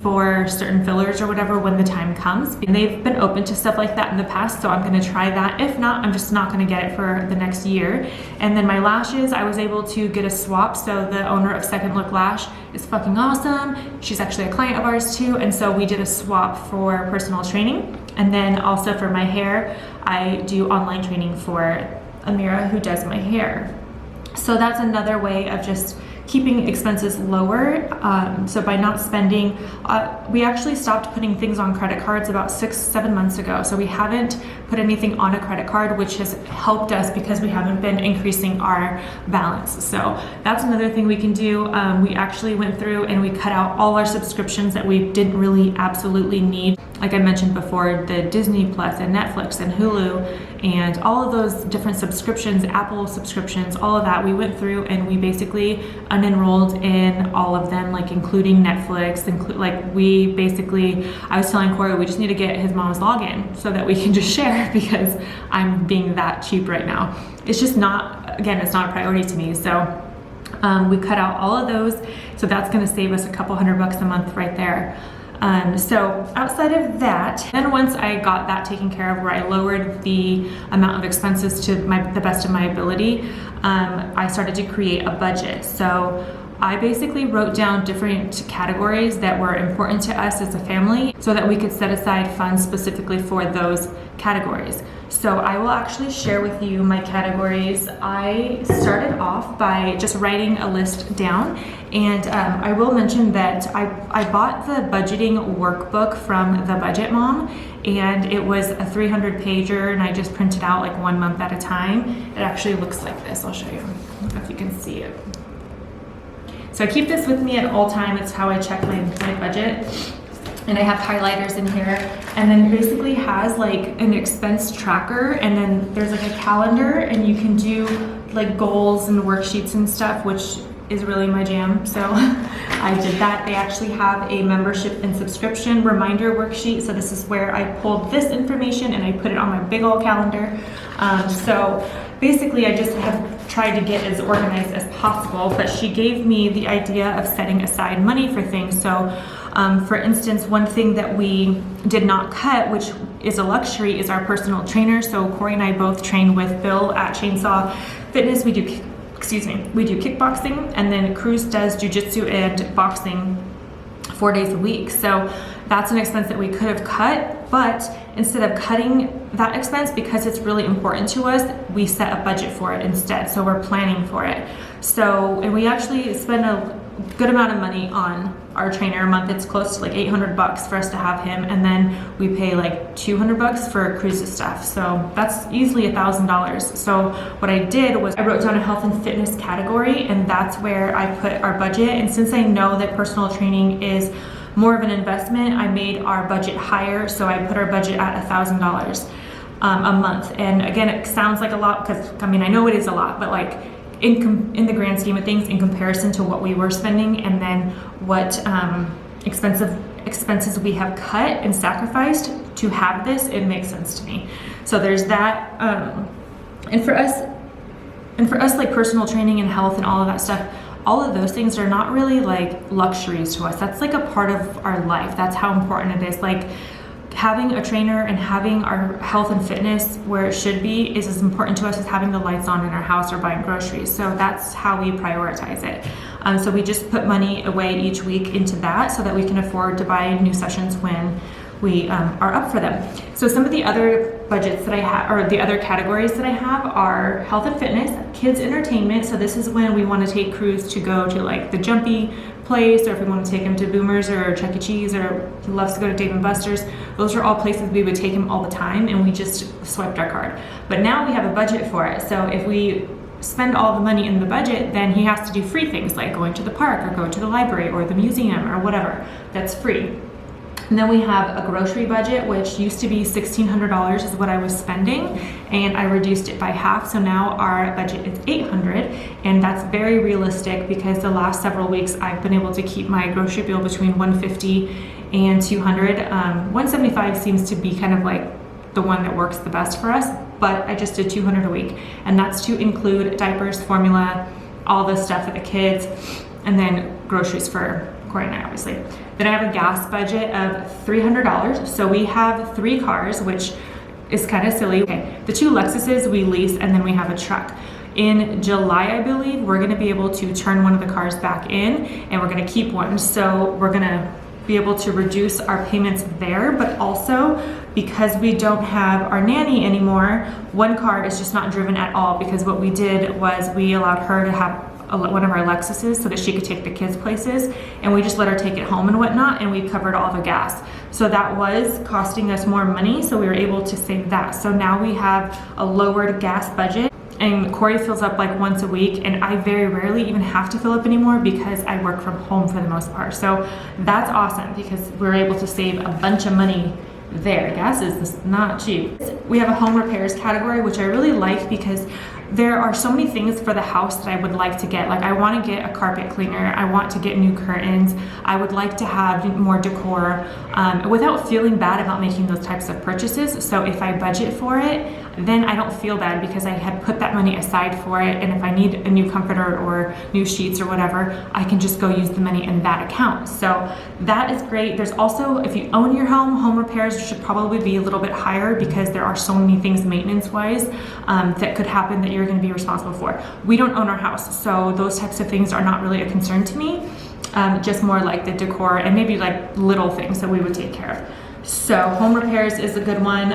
for certain fillers or whatever when the time comes. And they've been open to stuff like that in the past, so I'm gonna try that. If not, I'm just not gonna get it for the next year. And then my lashes, I was able to get a swap. So the owner of Second Look Lash is fucking awesome. She's actually a client of ours too. And so we did a swap for personal training. And then also for my hair, I do online training for Amira, who does my hair. So that's another way of just keeping expenses lower. So by not spending, we actually stopped putting things on credit cards about 6-7 months ago. So we haven't put anything on a credit card, which has helped us because we haven't been increasing our balance. So that's another thing we can do. We actually went through and we cut out all our subscriptions that we didn't really absolutely need. Like I mentioned before, the Disney Plus and Netflix and Hulu and all of those different subscriptions, Apple subscriptions, all of that, we went through and we basically unenrolled in all of them, like including Netflix, I was telling Corey, we just need to get his mom's login so that we can just share because I'm being that cheap right now. It's just not, again, it's not a priority to me. So we cut out all of those. So that's gonna save us a couple $100 a month right there. So outside of that, then once I got that taken care of, where I lowered the amount of expenses to the best of my ability, I started to create a budget. So I basically wrote down different categories that were important to us as a family so that we could set aside funds specifically for those categories. So I will actually share with you my categories. I started off by just writing a list down, and I will mention that I bought the budgeting workbook from The Budget Mom, and it was a 300 pager, and I just printed out like 1 month at a time. It actually looks like this. I'll show you if you can see it. So I keep this with me at all times. It's how I check my budget. And I have highlighters in here, and then it basically has like an expense tracker, and then there's like a calendar, and you can do like goals and worksheets and stuff, which is really my jam. So I did that. They actually have a membership and subscription reminder worksheet. So this is where I pulled this information and I put it on my big old calendar. So basically I just have tried to get as organized as possible, but she gave me the idea of setting aside money for things. So for instance, one thing that we did not cut, which is a luxury, is our personal trainer. So Corey and I both train with Bill at Chainsaw Fitness. We do kickboxing, and then Cruz does jujitsu and boxing 4 days a week. So that's an expense that we could have cut, but instead of cutting that expense, because it's really important to us, we set a budget for it instead. So we're planning for it. So, and we actually spend a good amount of money on our trainer a month. It's close to like $800 for us to have him, and then we pay like $200 for Cruz's stuff. So that's easily $1,000. So what I did was I wrote down a health and fitness category, and that's where I put our budget. And since I know that personal training is more of an investment, I made our budget higher. So I put our budget at $1,000 a month. And again, it sounds like a lot, because I mean, I know it is a lot, but like in the grand scheme of things, in comparison to what we were spending and then what expenses we have cut and sacrificed to have this, it makes sense to me. So there's that. And for us, like personal training and health and all of that stuff, all of those things are not really like luxuries to us. That's like a part of our life. That's how important it is. Like having a trainer and having our health and fitness where it should be is as important to us as having the lights on in our house or buying groceries. So that's how we prioritize it. So we just put money away each week into that so that we can afford to buy new sessions when we are up for them. So some of the other budgets that I have, or the other categories that I have, are health and fitness, kids entertainment. So this is when we want to take Cruz to go to like the Jumpy place, or if we want to take him to Boomers or Chuck E. Cheese, or he loves to go to Dave & Buster's. Those are all places we would take him all the time, and we just swiped our card. But now we have a budget for it. So if we spend all the money in the budget, then he has to do free things like going to the park or go to the library or the museum or whatever. That's free. And then we have a grocery budget, which used to be $1,600 is what I was spending, and I reduced it by half. So now our budget is $800, and that's very realistic because the last several weeks I've been able to keep my grocery bill between $150 and $200. $175 seems to be kind of like the one that works the best for us, but I just did $200 a week, and that's to include diapers, formula, all the stuff for the kids, and then groceries for Corey and I obviously. Then I have a gas budget of $300. So we have 3 cars, which is kind of silly. Okay, the 2 Lexuses we lease, and then we have a truck. In July, I believe, we're gonna be able to turn one of the cars back in, and we're gonna keep one. So we're gonna be able to reduce our payments there, but also because we don't have our nanny anymore, one car is just not driven at all, because what we did was we allowed her to have one of our Lexuses so that she could take the kids places, and we just let her take it home and whatnot, and we covered all the gas. So that was costing us more money, so we were able to save that. So now we have a lowered gas budget, and Corey fills up like once a week, and I very rarely even have to fill up anymore because I work from home for the most part. So that's awesome because we're able to save a bunch of money there. Gas is not cheap. We have a home repairs category, which I really like because there are so many things for the house that I would like to get. Like I want to get a carpet cleaner, I want to get new curtains, I would like to have more decor without feeling bad about making those types of purchases. So if I budget for it, then I don't feel bad because I had put that money aside for it, and if I need a new comforter or new sheets or whatever, I can just go use the money in that account. So that is great. There's also, if you own your home repairs should probably be a little bit higher because there are so many things maintenance-wise that could happen that you're going to be responsible for. We don't own our house, so those types of things are not really a concern to me. Just more like the decor and maybe like little things that we would take care of. So home repairs is a good one.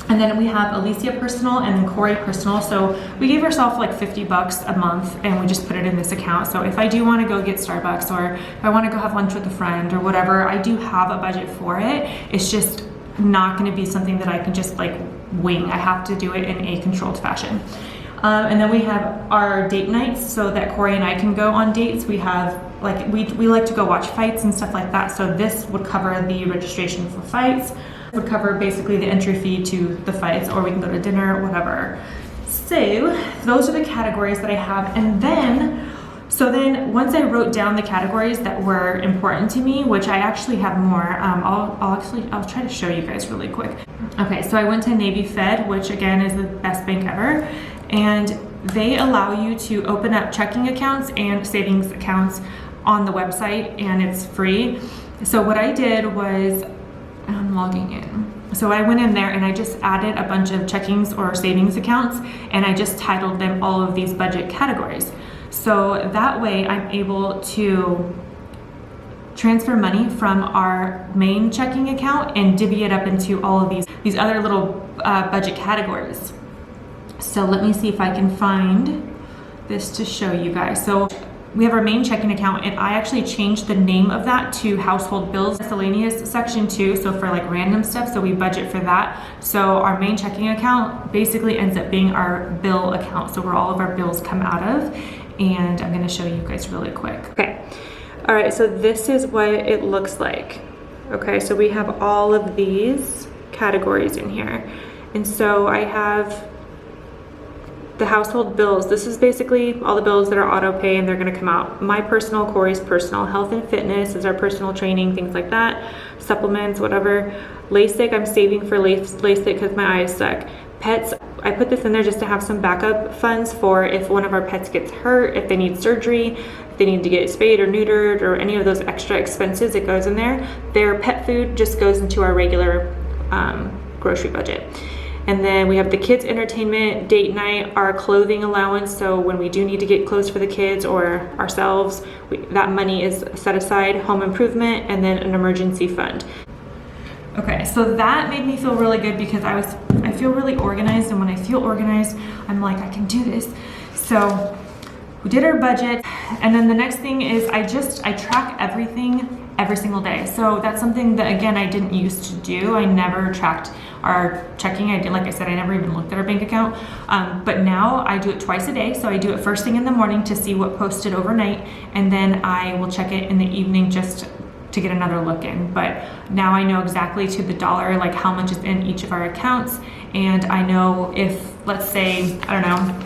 And then we have Alicia personal and then Corey personal. So we gave ourselves like $50 a month and we just put it in this account. So if I do want to go get Starbucks, or if I want to go have lunch with a friend or whatever, I do have a budget for it. It's just not going to be something that I can just like wing. I have to do it in a controlled fashion. And then we have our date nights so that Corey and I can go on dates. We have like, we like to go watch fights and stuff like that. So this would cover the registration for fights, would cover basically the entry fee to the fights, or we can go to dinner, whatever. So those are the categories that I have. And then, so then once I wrote down the categories that were important to me, which I actually have more, I'll try to show you guys really quick. Okay, so I went to Navy Fed, which again is the best bank ever. And they allow you to open up checking accounts and savings accounts on the website, and it's free. So what I did was, I'm logging in. So I went in there and I just added a bunch of checkings or savings accounts, and I just titled them all of these budget categories. So that way I'm able to transfer money from our main checking account and divvy it up into all of these other little budget categories. So let me see if I can find this to show you guys. So we have our main checking account, and I actually changed the name of that to household bills miscellaneous section 2, so for like random stuff, so we budget for that. So our main checking account basically ends up being our bill account, so where all of our bills come out of, and I'm going to show you guys really quick. Okay, all right, so this is what it looks like. Okay, so we have all of these categories in here, and so I have the household bills. This is basically all the bills that are auto pay, and they're going to come out. My personal, Corey's personal. Health and fitness is our personal training, things like that. Supplements, whatever. LASIK, I'm saving for LASIK because my eyes suck. Pets, I put this in there just to have some backup funds for if one of our pets gets hurt, if they need surgery, if they need to get spayed or neutered, or any of those extra expenses, it goes in there. Their pet food just goes into our regular grocery budget. And then we have the kids' entertainment, date night, our clothing allowance. So when we do need to get clothes for the kids or ourselves, that money is set aside, home improvement, and then an emergency fund. Okay, so that made me feel really good because I feel really organized, and when I feel organized, I'm like, I can do this. So we did our budget, and then the next thing is I track everything every single day. So that's something that, again, I didn't used to do. I never tracked our checking. Like I said, I never even looked at our bank account. But now I do it twice a day. So I do it first thing in the morning to see what posted overnight, and then I will check it in the evening just to get another look in. But now I know exactly to the dollar, like how much is in each of our accounts. And I know if, let's say, I don't know,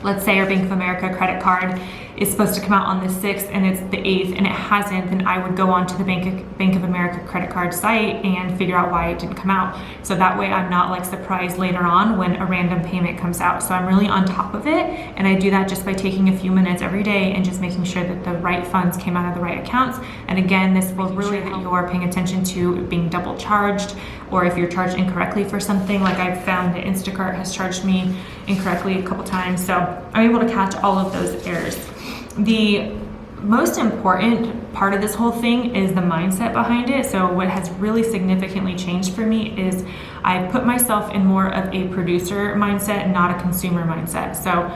let's say our Bank of America credit card is supposed to come out on the 6th and it's the 8th and it hasn't, then I would go onto the Bank of America credit card site and figure out why it didn't come out. So that way I'm not like surprised later on when a random payment comes out. So I'm really on top of it, and I do that just by taking a few minutes every day and just making sure that the right funds came out of the right accounts. And again, this will really that you are paying attention to being double charged, or if you're charged incorrectly for something. Like I've found that Instacart has charged me incorrectly a couple times, so I'm able to catch all of those errors. The most important part of this whole thing is the mindset behind it. So what has really significantly changed for me is I put myself in more of a producer mindset, not a consumer mindset. So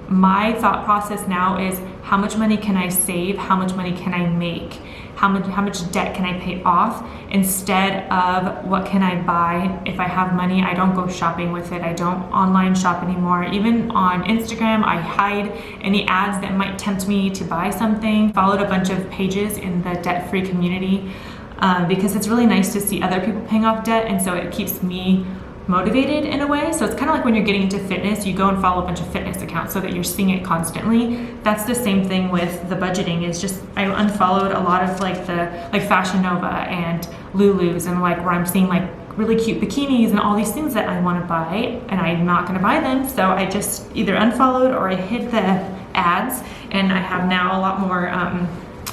my thought process now is, how much money can I save? How much money can I make? How much debt can I pay off? Instead of what can I buy if I have money. I don't go shopping with it. I don't online shop anymore. Even on Instagram, I hide any ads that might tempt me to buy something. Followed a bunch of pages in the debt-free community because it's really nice to see other people paying off debt, and so it keeps me motivated in a way. So it's kind of like when you're getting into fitness, you go and follow a bunch of fitness accounts so that you're seeing it constantly. That's the same thing with the budgeting. Is just I unfollowed a lot of like Fashion Nova and Lulu's, and like where I'm seeing like really cute bikinis and all these things that I want to buy, and I'm not going to buy them. So I just either unfollowed or I hid the ads, and I have now a lot more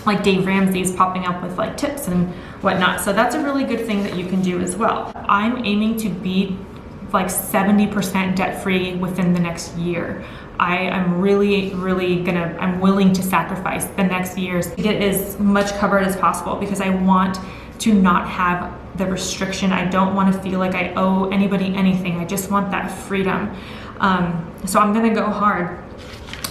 like Dave Ramsey's popping up with like tips and whatnot. So that's a really good thing that you can do as well. I'm aiming to be like 70% debt free within the next year. I'm really I'm willing to sacrifice the next years to get as much covered as possible, because I want to not have the restriction. I don't want to feel like I owe anybody anything. I just want that freedom. So I'm gonna go hard.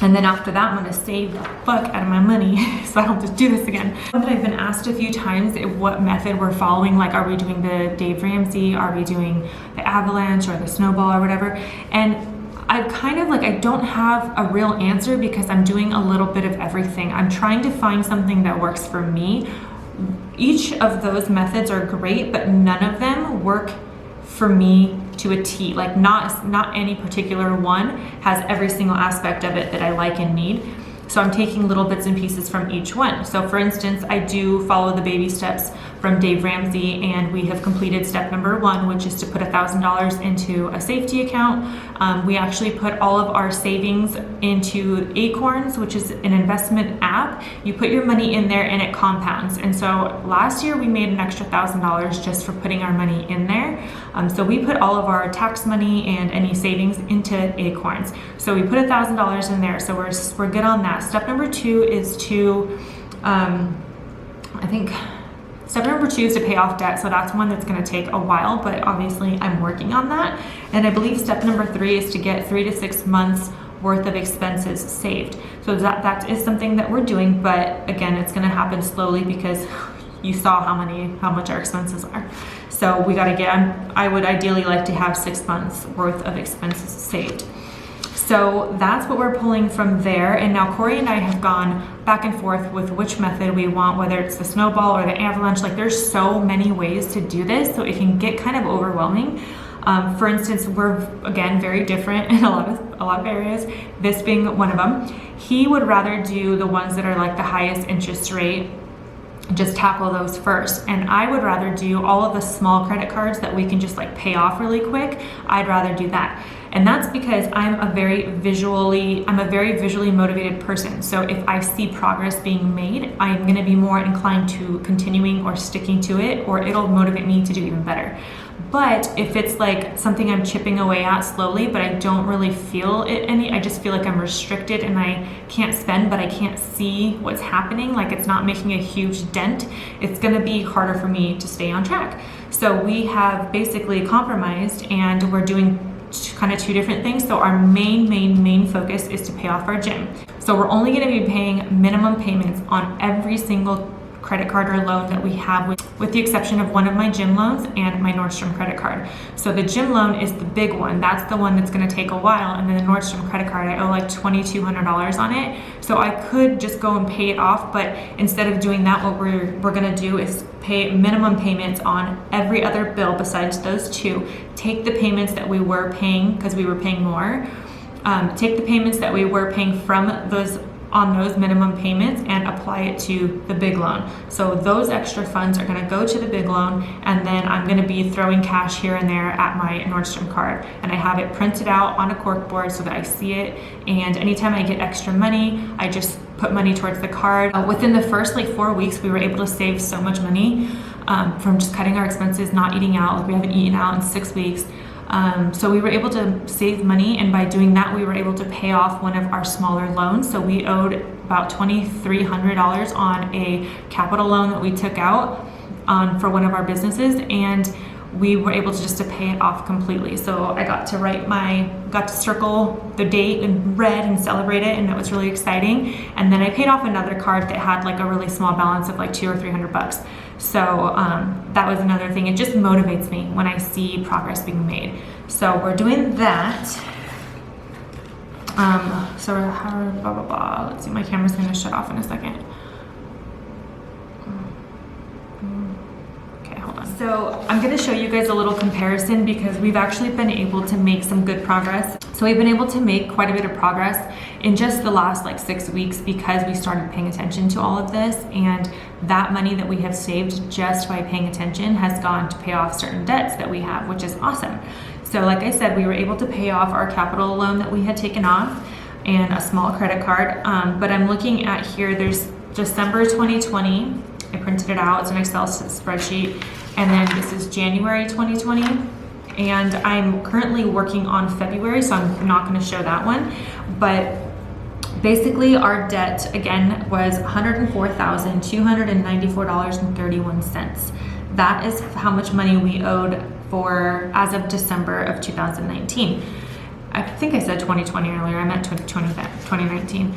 And then after that, I'm gonna save the fuck out of my money so I don't just do this again. I've been asked a few times what method we're following. Like, are we doing the Dave Ramsey? Are we doing the avalanche or the snowball or whatever? And I've kind of like, I don't have a real answer because I'm doing a little bit of everything. I'm trying to find something that works for me. Each of those methods are great, but none of them work for me to a T. Like not any particular one has every single aspect of it that I like and need. So I'm taking little bits and pieces from each one. So for instance, I do follow the baby steps from Dave Ramsey, and we have completed step number 1, which is to put $1,000 into a safety account. We actually put all of our savings into Acorns, which is an investment app. You put your money in there and it compounds. And so last year we made an extra $1,000 just for putting our money in there. So we put all of our tax money and any savings into Acorns. So we put $1,000 in there. So we're good on that. Step number 2 is to, Step number 2 is to pay off debt. So that's one that's going to take a while, but obviously I'm working on that. And I believe step number 3 is to get 3 to 6 months worth of expenses saved. So that is something that we're doing, but again, it's going to happen slowly because you saw how much our expenses are. So we got to I would ideally like to have 6 months worth of expenses saved. So that's what we're pulling from there. And now Corey and I have gone back and forth with which method we want, whether it's the snowball or the avalanche. Like, there's so many ways to do this, so it can get kind of overwhelming. For instance, we're again very different in a lot of areas, this being one of them. He would rather do the ones that are like the highest interest rate, just tackle those first. And I would rather do all of the small credit cards that we can just like pay off really quick. I'd rather do that. And that's because I'm a very visually motivated person. So if I see progress being made, I'm gonna be more inclined to continuing or sticking to it, or it'll motivate me to do even better. But if it's like something I'm chipping away at slowly, but I don't really feel it I just feel like I'm restricted and I can't spend, but I can't see what's happening, like it's not making a huge dent, it's gonna be harder for me to stay on track. So we have basically compromised, and we're doing kind of 2 different things. So our main focus is to pay off our gym. So we're only going to be paying minimum payments on every single credit card or loan that we have, with the exception of one of my gym loans and my Nordstrom credit card. So the gym loan is the big one. That's the one that's going to take a while. And then the Nordstrom credit card, I owe like $2,200 on it. So I could just go and pay it off, but instead of doing that, what we're going to do is pay minimum payments on every other bill besides those 2. Take the payments that we were paying, because we were paying more. Take the payments that we were paying from those on those minimum payments and apply it to the big loan. So those extra funds are gonna go to the big loan, and then I'm gonna be throwing cash here and there at my Nordstrom card. And I have it printed out on a cork board so that I see it, and anytime I get extra money, I just put money towards the card. Within the first like 4 weeks, we were able to save so much money from just cutting our expenses, not eating out. Like we haven't eaten out in 6 weeks. So we were able to save money, and by doing that, we were able to pay off one of our smaller loans. So we owed about $2,300 on a capital loan that we took out for one of our businesses, and we were able to just to pay it off completely. So I got to circle the date in red and celebrate it, and it was really exciting. And then I paid off another card that had like a really small balance of like $200 or $300. So that was another thing. It just motivates me when I see progress being made. So we're doing that. So blah, blah, blah. Let's see, my camera's gonna shut off in a second. Okay, hold on. So I'm gonna show you guys a little comparison because we've actually been able to make some good progress. So we've been able to make quite a bit of progress in just the last like 6 weeks because we started paying attention to all of this, and that money that we have saved just by paying attention has gone to pay off certain debts that we have, which is awesome. So like I said, we were able to pay off our capital loan that we had taken off and a small credit card. But I'm looking at here, there's December 2020. I printed it out, it's an Excel spreadsheet. And then this is January 2020. And I'm currently working on February, so I'm not gonna show that one. But basically our debt again was $104,294.31. That is how much money we owed for as of December of 2019. I think I said 2020 earlier, I meant 2019.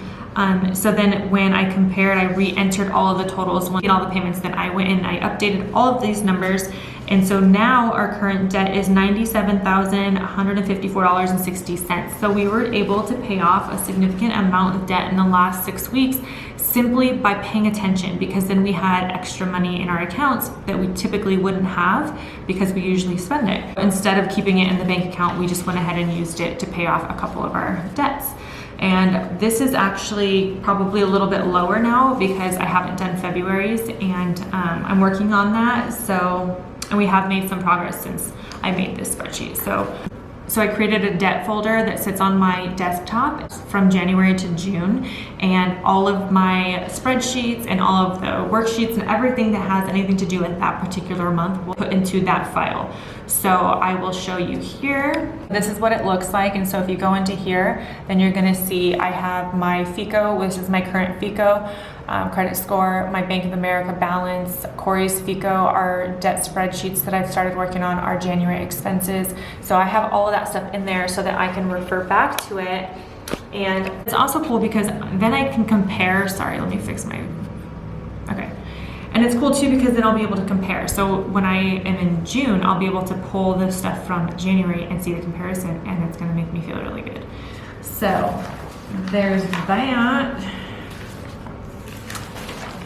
So then when I compared, I re-entered all of the totals, all the payments that I went in, I updated all of these numbers. And so now our current debt is $97,154.60. So we were able to pay off a significant amount of debt in the last 6 weeks simply by paying attention, because then we had extra money in our accounts that we typically wouldn't have because we usually spend it. Instead of keeping it in the bank account, we just went ahead and used it to pay off a couple of our debts. And this is actually probably a little bit lower now because I haven't done February's, and I'm working on that. And we have made some progress since I made this spreadsheet. So I created a debt folder that sits on my desktop from January to June, and all of my spreadsheets and all of the worksheets and everything that has anything to do with that particular month will put into that file. So I will show you here. This is what it looks like. And so if you go into here, then you're gonna see I have my FICO, which is my current FICO, credit score, my Bank of America balance, Corey's FICO, our debt spreadsheets that I've started working on, our January expenses. So I have all of that stuff in there so that I can refer back to it. And it's also cool because then I can compare, sorry, let me fix my, okay. And it's cool too because then I'll be able to compare. So when I am in June, I'll be able to pull the stuff from January and see the comparison, and it's gonna make me feel really good. So there's that.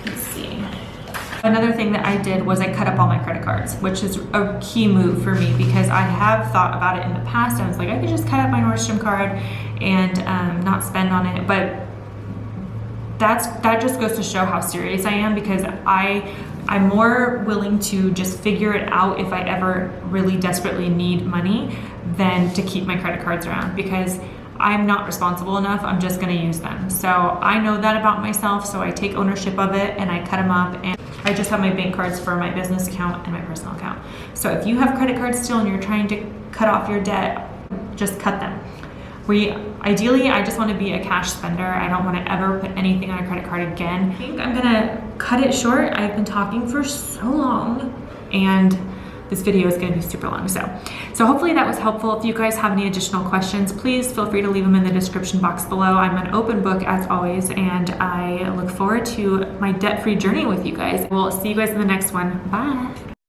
Let's see. Another thing that I did was I cut up all my credit cards, which is a key move for me because I have thought about it in the past. I was like, I could just cut up my Nordstrom card and not spend on it. But that just goes to show how serious I am, because I'm more willing to just figure it out if I ever really desperately need money than to keep my credit cards around, because I'm not responsible enough. I'm just gonna use them. So I know that about myself, so I take ownership of it and I cut them up, and I just have my bank cards for my business account and my personal account. So if you have credit cards still and you're trying to cut off your debt, just cut them. Ideally, I just want to be a cash spender. I don't want to ever put anything on a credit card again. I think I'm gonna cut it short. I've been talking for so long, and this video is going to be super long. So hopefully that was helpful. If you guys have any additional questions, please feel free to leave them in the description box below. I'm an open book as always, and I look forward to my debt-free journey with you guys. We'll see you guys in the next one. Bye.